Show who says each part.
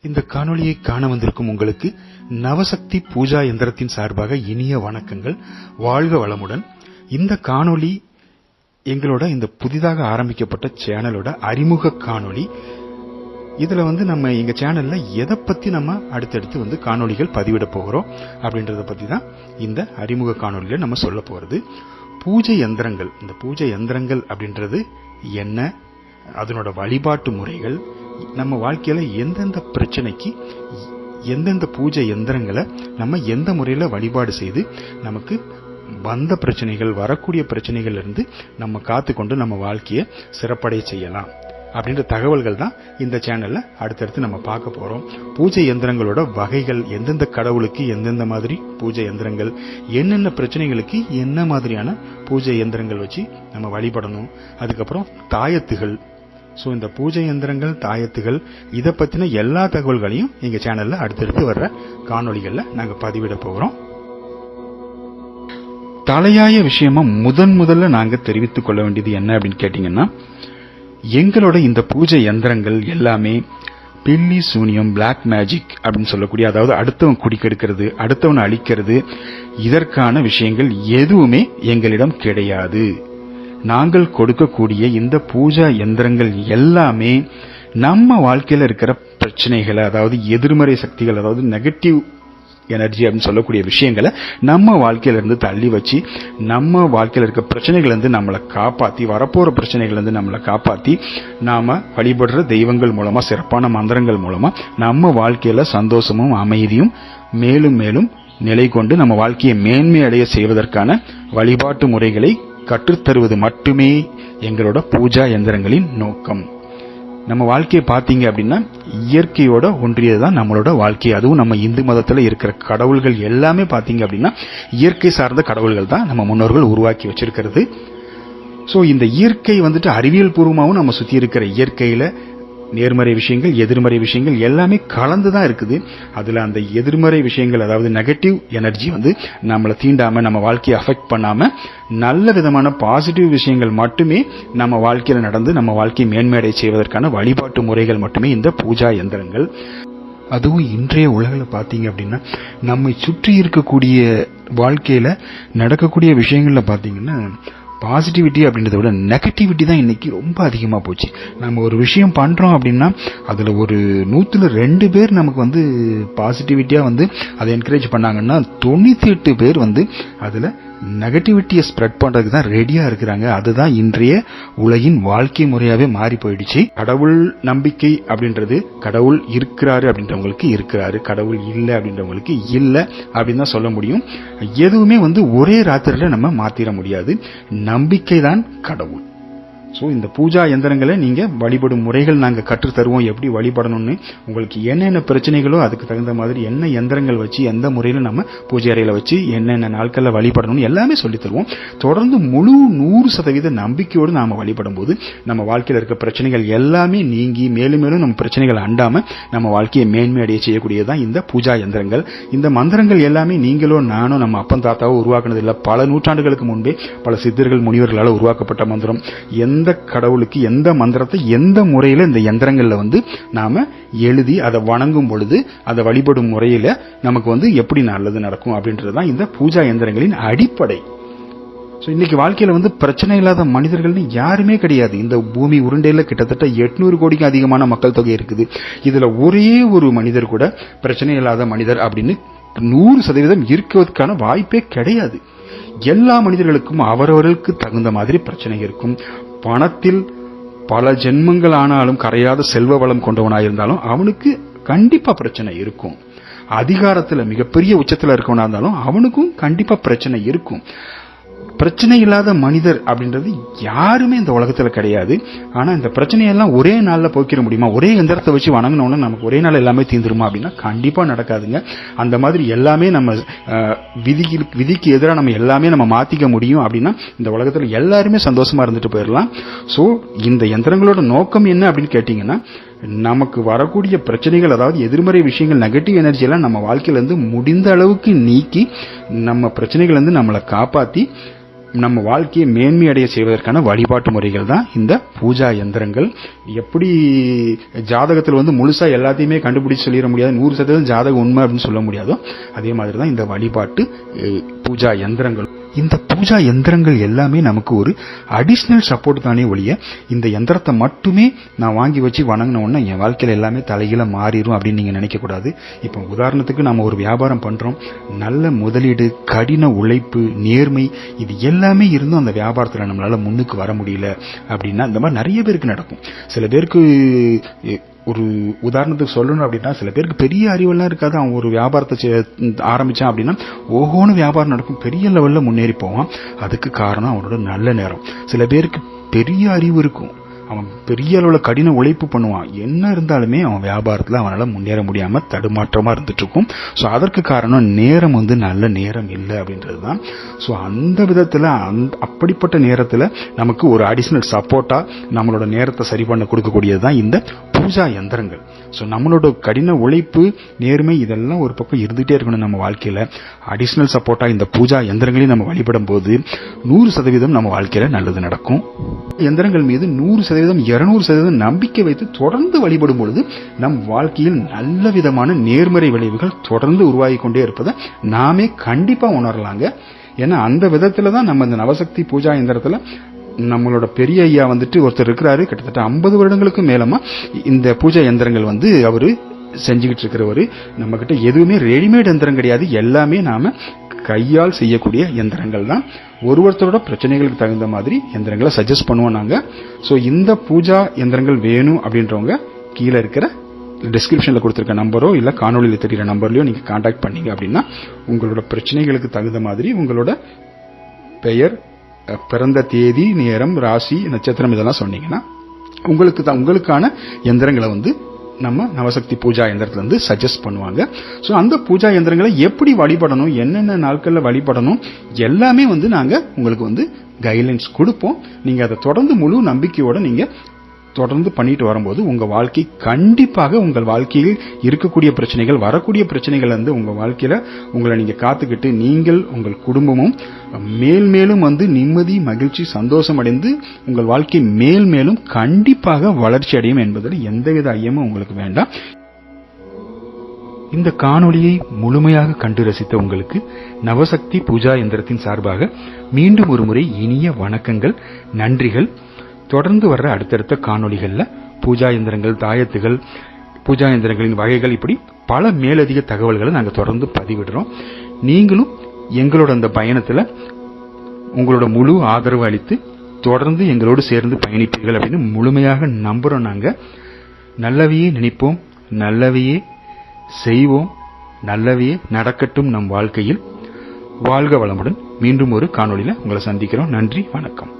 Speaker 1: இந்த காணொளியை காண வந்திருக்கும் உங்களுக்கு நவசக்தி பூஜா யந்திரத்தின் சார்பாக இனிய வணக்கங்கள். வாழ்க வளமுடன். இந்த காணொளி எங்களோட இந்த புதிதாக ஆரம்பிக்கப்பட்ட சேனலோட அறிமுக காணொளி. இதுல நம்ம எங்க சேனல்ல எதை பத்தி நம்ம அடுத்தடுத்து காணொளிகள் பதிவிட போகிறோம் அப்படின்றத பத்தி தான் இந்த அறிமுக காணொளியில நம்ம சொல்ல போறது. பூஜை யந்திரங்கள், இந்த பூஜை யந்திரங்கள் அப்படின்றது என்ன, அதனோட வழிபாட்டு முறைகள், நம்ம வாழ்க்கையில எந்தெந்த பிரச்சனைக்கு எந்தெந்த பூஜை யந்திரங்களை நம்ம எந்த முறையில வழிபாடு செய்து நமக்கு வந்த பிரச்சனைகள், வரக்கூடிய பிரச்சனைகள் இருந்து நம்ம காத்துக்கொண்டு நம்ம வாழ்க்கையை சிறப்படைய செய்யலாம் அப்படின்ற தகவல்கள் தான் இந்த சேனல்ல அடுத்தடுத்து நம்ம பார்க்க போறோம். பூஜை யந்திரங்களோட வகைகள், எந்தெந்த கடவுளுக்கு எந்தெந்த மாதிரி பூஜை யந்திரங்கள், என்னென்ன பிரச்சனைகளுக்கு என்ன மாதிரியான பூஜை யந்திரங்கள் வச்சு நம்ம வழிபடணும், அதுக்கப்புறம் தாயத்துகள். இந்த பூஜை யந்திரங்கள், தாயத்துகள், இதை பத்தின எல்லா தகவல்களையும் எங்க சேனல்ல அடுத்தடுத்து வர்ற காணொளிகள்ல நாங்க பதிவிட போகிறோம். தலையாய விஷயமா முதல்ல நாங்க தெரிவித்துக் கொள்ள வேண்டியது என்ன அப்படின்னு கேட்டீங்கன்னா, எங்களோட இந்த பூஜை யந்திரங்கள் எல்லாமே பில்லி சூனியம், பிளாக் மேஜிக் அப்படின்னு சொல்லக்கூடிய, அதாவது அடுத்தவன் குடிக்கெடுக்கிறது, அடுத்தவன் அழிக்கிறது, இதற்கான விஷயங்கள் எதுவுமே எங்களிடம் கிடையாது. நாங்கள் கொடுக்கக்கூடிய இந்த பூஜா யந்திரங்கள் எல்லாமே நம்ம வாழ்க்கையில இருக்கிற பிரச்சனைகளை, அதாவது எதிர்மறை சக்திகள், அதாவது நெகட்டிவ் எனர்ஜி அப்படின்னு சொல்லக்கூடிய விஷயங்களை நம்ம வாழ்க்கையில இருந்து தள்ளி வச்சு, நம்ம வாழ்க்கையில இருக்க பிரச்சனைகள் இருந்து நம்மளை காப்பாத்தி, வரப்போற பிரச்சனைகள் இருந்து நம்மளை காப்பாத்தி, நாம வழிபடுற தெய்வங்கள் மூலமா, சிறப்பான மந்திரங்கள் மூலமா நம்ம வாழ்க்கையில சந்தோஷமும் அமைதியும் மேலும் மேலும் நிலை கொண்டு நம்ம வாழ்க்கையை மேன்மை அடைய செய்வதற்கான வழிபாட்டு முறைகளை கற்றுத்தருவது மட்டுமே எங்களோட பூஜா யந்திரங்களின் நோக்கம். நம்ம வாழ்க்கையை பார்த்தீங்க அப்படின்னா இயற்கையோட ஒன்றியதுதான் நம்மளோட வாழ்க்கை. அதுவும் நம்ம இந்து மதத்துல இருக்கிற கடவுள்கள் எல்லாமே பார்த்தீங்க அப்படின்னா இயற்கை சார்ந்த கடவுள்கள் தான் நம்ம முன்னோர்கள் உருவாக்கி வச்சிருக்கிறது. இந்த இயற்கை அறிவியல் பூர்வமாகவும் நம்ம சுத்தி இருக்கிற இயற்கையில நேர்மறை விஷயங்கள், எதிர்மறை விஷயங்கள் எல்லாமே கலந்துதான் இருக்குது. அதுல அந்த எதிர்மறை விஷயங்கள், அதாவது நெகட்டிவ் எனர்ஜி நம்மளை தீண்டாம, நம்ம வாழ்க்கையை அஃபெக்ட் பண்ணாம, நல்ல விதமான பாசிட்டிவ் விஷயங்கள் மட்டுமே நம்ம வாழ்க்கையில நடந்து நம்ம வாழ்க்கையை மேன்மையடை செய்வதற்கான வழிபாட்டு முறைகள் மட்டுமே இந்த பூஜா யந்திரங்கள். அதுவும் இன்றைய உலகில் பார்த்தீங்க அப்படின்னா நம்மை சுற்றி இருக்கக்கூடிய வாழ்க்கையில நடக்கக்கூடிய விஷயங்கள்ல பார்த்தீங்கன்னா பாசிட்டிவிட்டி அப்படின்றத விட நெகட்டிவிட்டி தான் இன்னைக்கு ரொம்ப அதிகமா போச்சு. நம்ம ஒரு விஷயம் பண்றோம் அப்படின்னா அதுல ஒரு 100ல் 2 பேர் நமக்கு பாசிட்டிவிட்டியா அதை என்கரேஜ் பண்ணாங்கன்னா 98 பேர் அதுல நெகட்டிவிட்டியை ஸ்ப்ரெட் பண்றதுக்கு தான் ரெடியா இருக்கிறாங்க. அதுதான் இன்றைய உலகின் வாழ்க்கை முறையாவே மாறி போயிடுச்சு. கடவுள் நம்பிக்கை அப்படின்றது, கடவுள் இருக்கிறாரு அப்படின்றவங்களுக்கு இருக்கிறாரு, கடவுள் இல்லை அப்படின்றவங்களுக்கு இல்லை அப்படின்னு தான் சொல்ல முடியும். எதுவுமே ஒரே ராத்திரில நம்ம மாத்திர முடியாது. நம்பிக்கை தான் கடவுள். இந்த பூஜா யந்திரங்களை நீங்க வழிபடும் முறைகள் நாங்க கற்று தருவோம். எப்படி வழிபடணும்னு, உங்களுக்கு என்னென்ன பிரச்சனைகளோ அதுக்கு தகுந்த மாதிரி என்ன யந்திரங்கள் வச்சு எந்த முறையில நம்ம பூஜை அறையில வச்சு என்னென்ன நாட்கள்ல வழிபடணும்னு எல்லாமே சொல்லி தருவோம். தொடர்ந்து முழு 100% நம்பிக்கையோடு நாம வழிபடும் போது நம்ம வாழ்க்கையில இருக்க பிரச்சனைகள் எல்லாமே நீங்கி மேலும் மேலும் நம்ம பிரச்சனைகள் அண்டாம நம்ம வாழ்க்கையை மேன்மை அடைய செய்யக்கூடியதுதான் இந்த பூஜா யந்திரங்கள். இந்த மந்திரங்கள் எல்லாமே நீங்களோ நானோ நம்ம அப்பன் தாத்தாவோ உருவாக்குனது இல்ல. பல நூற்றாண்டுகளுக்கு முன்பே பல சித்தர்கள் முனிவர்களால் உருவாக்கப்பட்ட மந்திரம். எந்த கடவுளுக்கு எந்த மந்திரத்தை எந்த முறையில இந்த யந்திரங்கள்ல நாம எழுதி அதை வணங்கும் பொழுது, அதை வழிபடும் முறையில நமக்கு எப்படி நல்லது நடக்கும் அப்படின்றதுதான் இந்த பூஜா யந்திரங்களின் அடிப்படை. இன்னைக்கு வாழ்க்கையில பிரச்சனை இல்லாத மனிதர்கள்னு யாருமே கிடையாது. இந்த பூமி உருண்டையில கிட்டத்தட்ட 800 கோடிக்கு அதிகமான மக்கள் தொகை இருக்குது. இதுல ஒரே ஒரு மனிதர் கூட பிரச்சனை இல்லாத மனிதர் அப்படின்னு 100% இருக்கிறதுக்கான வாய்ப்பே கிடையாது. எல்லா மனிதர்களுக்கும் அவரவர்களுக்கு தகுந்த மாதிரி பிரச்சனை இருக்கும். பணத்தில் பல ஜென்மங்கள் ஆனாலும் கரையாத செல்வ வளம் கொண்டவனாயிருந்தாலும் அவனுக்கு கண்டிப்பா பிரச்சனை இருக்கும். அதிகாரத்துல மிகப்பெரிய உச்சத்துல இருக்கவனா இருந்தாலும் அவனுக்கும் கண்டிப்பா பிரச்சனை இருக்கும். பிரச்சனை இல்லாத மனிதர் அப்படின்றது யாருமே இந்த உலகத்துல கிடையாது. ஆனா இந்த பிரச்சனையெல்லாம் ஒரே நாள்ல போக்கிட முடியுமா? ஒரே எந்திரத்தை வச்சு வணங்கினோம்னா நமக்கு ஒரே நாள் எல்லாமே தீந்துருமா அப்படின்னா கண்டிப்பா நடக்காதுங்க. அந்த மாதிரி எல்லாமே நம்ம விதிக்கு எதிராக நம்ம எல்லாமே நம்ம மாத்திக்க முடியும் அப்படின்னா இந்த உலகத்துல எல்லாருமே சந்தோஷமா இருந்துட்டு போயிடலாம். இந்த யந்திரங்களோட நோக்கம் என்ன அப்படின்னு கேட்டீங்கன்னா, நமக்கு வரக்கூடிய பிரச்சனைகள், அதாவது எதிர்மறை விஷயங்கள், நெகட்டிவ் எனர்ஜி எல்லாம் நம்ம வாழ்க்கையில இருந்து முடிந்த அளவுக்கு நீக்கி நம்ம பிரச்சனைகள் நம்மளை காப்பாத்தி நம்ம வாழ்க்கையை மேன்மையடைய செய்வதற்கான வழிபாட்டு முறைகள் தான் இந்த பூஜா யந்திரங்கள். எப்படி ஜாதகத்தில் முழுசா எல்லாத்தையுமே கண்டுபிடிச்சு சொல்லிட முடியாது, 100% ஜாதகம் உண்மை அப்படின்னு சொல்ல முடியாதோ அதே மாதிரி தான் இந்த வழிபாட்டு பூஜா யந்திரங்கள். இந்த பூஜா யந்திரங்கள் எல்லாமே நமக்கு ஒரு அடிஷனல் சப்போர்ட் தானே ஒழிய இந்த யந்திரத்தை மட்டுமே நான் வாங்கி வச்சு வணங்கின உடனே என் வாழ்க்கையில எல்லாமே தலைகீழ மாறிடும் அப்படின்னு நீங்க நினைக்க கூடாது. இப்போ உதாரணத்துக்கு நம்ம ஒரு வியாபாரம் பண்றோம், நல்ல முதலீடு, கடின உழைப்பு, நேர்மை இது எல்லாமே இருந்தும் அந்த வியாபாரத்தில் நம்மளால முன்னுக்கு வர முடியல அப்படின்னா இந்த மாதிரி நிறைய பேருக்கு நடக்கும். சில பேருக்கு ஒரு உதாரணத்துக்கு சொல்லணும் அப்படின்னா, சில பேருக்கு பெரிய அறிவெல்லாம் இருக்காது, அவன் ஒரு வியாபாரத்தை ஆரம்பிச்சான் அப்படின்னா ஓஹோன்னு வியாபாரம் நடக்கும், பெரிய லெவல்ல முன்னேறி போவான். அதுக்கு காரணம் அவனோட நல்ல நேரம். சில பேருக்கு பெரிய அறிவு இருக்கும், அவன் பெரிய அளவுல கடின உழைப்பு பண்ணுவான், என்ன இருந்தாலுமே அவன் வியாபாரத்துல அவனால முன்னேற முடியாம தடுமாற்றமா இருந்துட்டு இருக்கும். சோ அதற்கு காரணம் நேரம் நல்ல நேரம் இல்லை அப்படின்றதுதான். சோ அந்த விதத்துல அப்படிப்பட்ட நேரத்துல நமக்கு ஒரு அடிஷனல் சப்போர்ட்டா நம்மளோட நேரத்தை சரி பண்ண கொடுக்கக்கூடியதுதான் இந்த பூஜா யந்திரங்கள். சோ நம்மளோட கடின உழைப்பு, நேர்மை இதெல்லாம் ஒரு பக்கம் இருந்துட்டே இருக்கணும் நம்ம வாழ்க்கையில. அடிஷனல் சப்போர்ட்டா இந்த பூஜா யந்திரங்களையும் நம்ம வழிபடும் போது 100% நம்ம வாழ்க்கையில நல்லது நடக்கும். யந்திரங்கள் மீது 100% 200% நம்பிக்கை வைத்து தொடர்ந்து வழிபடும் பொழுது நம் வாழ்க்கையில் நல்ல விதமான நேர்மறை விளைவுகள் தொடர்ந்து உருவாகி கொண்டே இருப்பதை நாமே கண்டிப்பா உணரலாங்க. ஏன்னா அந்த விதத்துல தான் நம்ம இந்த நவசக்தி பூஜா யந்திரத்துல நம்மளோட பெரிய ஐயா ஒருத்தர் இருக்கிறாரு, கிட்டத்தட்ட 50 வருடங்களுக்கு மேலமா இந்த பூஜா யந்திரங்கள் அவரு செஞ்சுக்கிட்டு இருக்கிறவரு. நம்ம கிட்ட எதுவுமே ரெடிமேட் யந்திரம் கிடையாது, எல்லாமே நாம கையால் செய்யக்கூடிய யந்திரங்கள் தான். ஒருத்தரோட பிரச்சனைகளுக்கு தகுந்த மாதிரி யந்திரங்களை சஜஸ்ட் பண்ணுவோம் நாங்க. சோ இந்த பூஜா யந்திரங்கள் வேணும் அப்படின்றவங்க கீழே இருக்கிற டிஸ்கிரிப்ஷன்ல கொடுத்திருக்க நம்பரோ இல்ல காணொலியில தெரிகிற நம்பர்லயோ நீங்க கான்டாக்ட் பண்ணீங்க அப்படின்னா உங்களோட பிரச்சனைகளுக்கு தகுந்த மாதிரி உங்களோட பெயர், பிறந்த தேதி, நேரம், ராசி, நட்சத்திரம் இதெல்லாம் சொன்னீங்கன்னா உங்களுக்கான யந்திரங்களை நம்ம நவசக்தி பூஜா யந்திரத்துல சஜஸ்ட் பண்ணுவாங்க. சோ அந்த பூஜா யந்திரங்களை எப்படி வழிபடணும், என்னென்ன நாட்கள்ல வழிபடணும் எல்லாமே நாங்க உங்களுக்கு கைட்லைன்ஸ் கொடுப்போம். நீங்க அதை தொடர்ந்து முழு நம்பிக்கையோட நீங்க தொடர்ந்து பண்ணிட்டு வரும்போது உங்க வாழ்க்கை கண்டிப்பாக உங்கள் வாழ்க்கையில் இருக்கக்கூடிய பிரச்சனைகள், வரக்கூடிய பிரச்சனைகள் உங்க வாழ்க்கையில உங்களை நீங்க காத்துக்கிட்டு நீங்கள் உங்கள் குடும்பமும் மேல் மேலும் நிம்மதி, மகிழ்ச்சி, சந்தோஷம் அடைந்து உங்கள் வாழ்க்கை மேல் மேலும் கண்டிப்பாக வளர்ச்சி அடையும் என்பதில் எந்தவித ஐயமும் உங்களுக்கு வேண்டாம். இந்த காணொளியை முழுமையாக கண்டு ரசித்த உங்களுக்கு நவசக்தி பூஜா யந்திரத்தின் சார்பாக மீண்டும் ஒரு முறை இனிய வணக்கங்கள், நன்றிகள். தொடர்ந்து வர்ற அடுத்தடுத்த காணொளிகள்ல பூஜா யந்திரங்கள், தாயத்துகள், பூஜா யந்திரங்களின் வகைகள், இப்படி பல மேலதிக தகவல்களை நாங்க தொடர்ந்து பதிவிடுறோம். நீங்களும் எங்களோட அந்த பயணத்துல உங்களோட முழு ஆதரவு அளித்து தொடர்ந்து எங்களோடு சேர்ந்து பயணிப்பீர்கள் அப்படின்னு முழுமையாக நம்புறோம். நாங்க நல்லவையே நினைப்போம், நல்லவையே செய்வோம், நல்லவையே நடக்கட்டும் நம் வாழ்க்கையில். வாழ்க வளமுடன். மீண்டும் ஒரு காணொளியில உங்களை சந்திக்கிறோம். நன்றி, வணக்கம்.